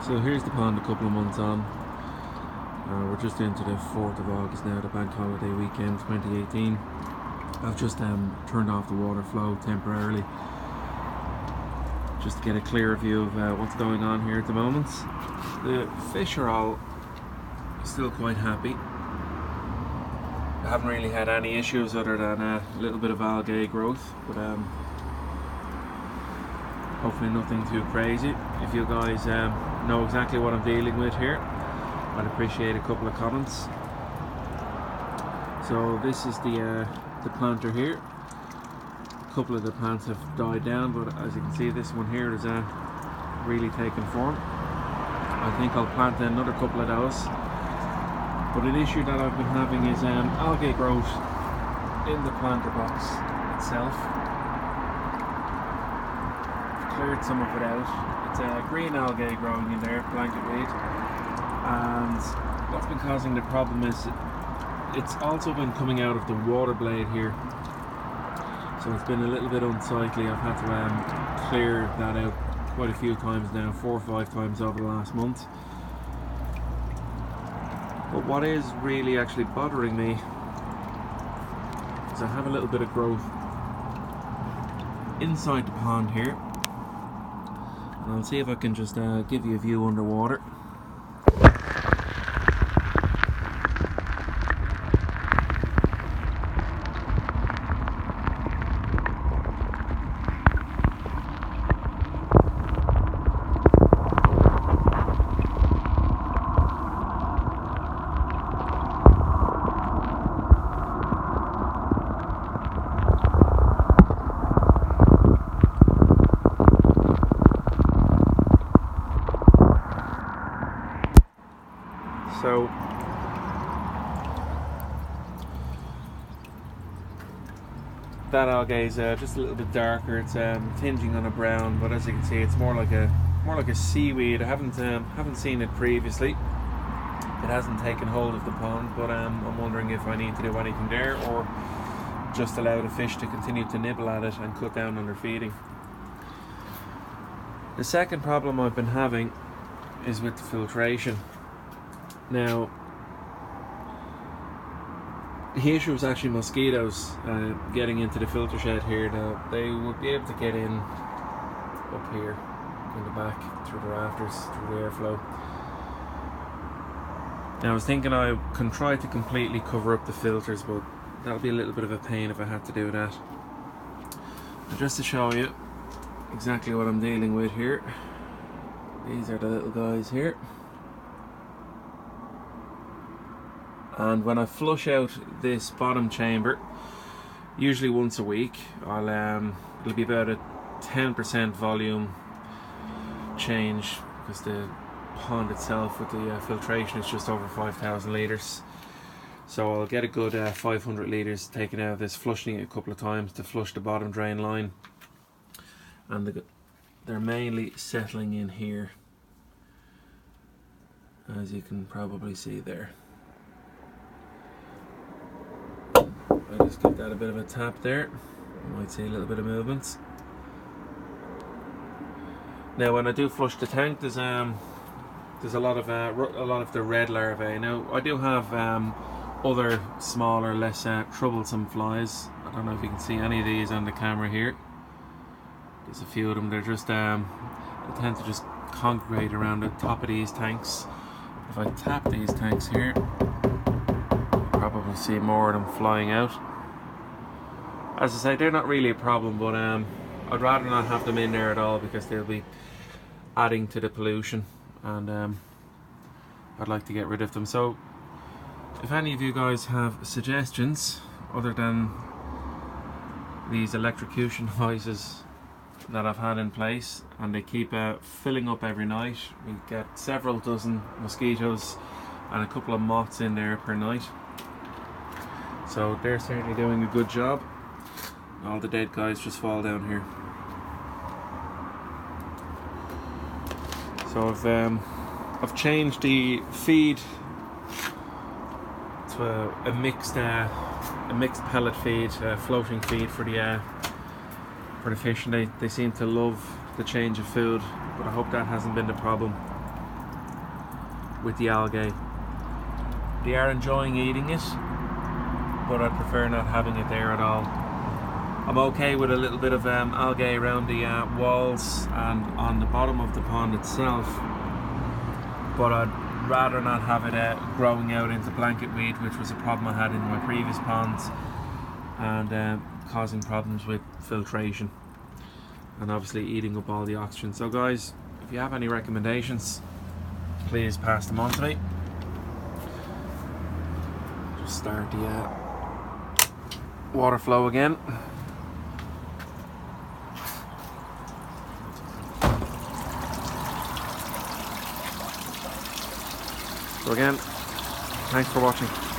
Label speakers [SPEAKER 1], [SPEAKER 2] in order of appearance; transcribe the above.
[SPEAKER 1] So here's the pond a couple of months on. We're just into the 4th of August now, the bank holiday weekend 2018. I've just turned off the water flow temporarily just to get a clearer view of what's going on here at the moment. The fish are all still quite happy. I haven't really had any issues other than a little bit of algae growth, but hopefully nothing too crazy. If you guys know exactly what I'm dealing with here, I'd appreciate a couple of comments. So this is the planter here. A couple of the plants have died down, but as you can see, this one here is really taken form. I think I'll plant another couple of those. But an issue that I've been having is algae growth in the planter box itself. Cleared some of it out. It's green algae growing in there, blanket weed, and what's been causing the problem is it's also been coming out of the water blade here, so it's been a little bit unsightly. I've had to clear that out quite a few times now, 4 or 5 times over the last month. But what is really actually bothering me is I have a little bit of growth inside the pond here. And I'll see if I can just give you a view underwater. So that algae is just a little bit darker. It's tinging on a brown, but as you can see, it's more like a seaweed. I haven't seen it previously. It hasn't taken hold of the pond, but I'm wondering if I need to do anything there or just allow the fish to continue to nibble at it and cut down on their feeding. The second problem I've been having is with the filtration. Now, the issue is actually mosquitoes getting into the filter shed here. Now, they would be able to get in up here in the back through the rafters, through the airflow. Now, I was thinking I can try to completely cover up the filters, but that'll be a little bit of a pain if I had to do that. And just to show you exactly what I'm dealing with here, these are the little guys here. And when I flush out this bottom chamber, usually once a week, it'll be about a 10% volume change, because the pond itself with the filtration is just over 5,000 litres. So I'll get a good 500 litres taken out of this, flushing it a couple of times to flush the bottom drain line. And they're mainly settling in here, as you can probably see there. I just give that a bit of a tap there. You might see a little bit of movements. Now, when I do flush the tank, there's a lot of the red larvae. Now, I do have other smaller, less troublesome flies. I don't know if you can see any of these on the camera here. There's a few of them. They're just they tend to just congregate around the top of these tanks. If I tap these tanks here, probably see more of them flying out. As I say, they're not really a problem, but I'd rather not have them in there at all, because they'll be adding to the pollution, and I'd like to get rid of them. So if any of you guys have suggestions other than these electrocution devices that I've had in place, and they keep filling up every night, we get several dozen mosquitoes and a couple of moths in there per night. So they're certainly doing a good job. All the dead guys just fall down here. So I've changed the feed to a mixed pellet feed, floating feed for the fish, and they seem to love the change of food. But I hope that hasn't been the problem. with the algae. They are enjoying eating it, but I prefer not having it there at all. I'm okay with a little bit of algae around the walls and on the bottom of the pond itself, but I'd rather not have it growing out into blanket weed, which was a problem I had in my previous ponds, and causing problems with filtration and obviously eating up all the oxygen. So guys, if you have any recommendations, please pass them on to me. Just start the water flow again. So again, thanks for watching.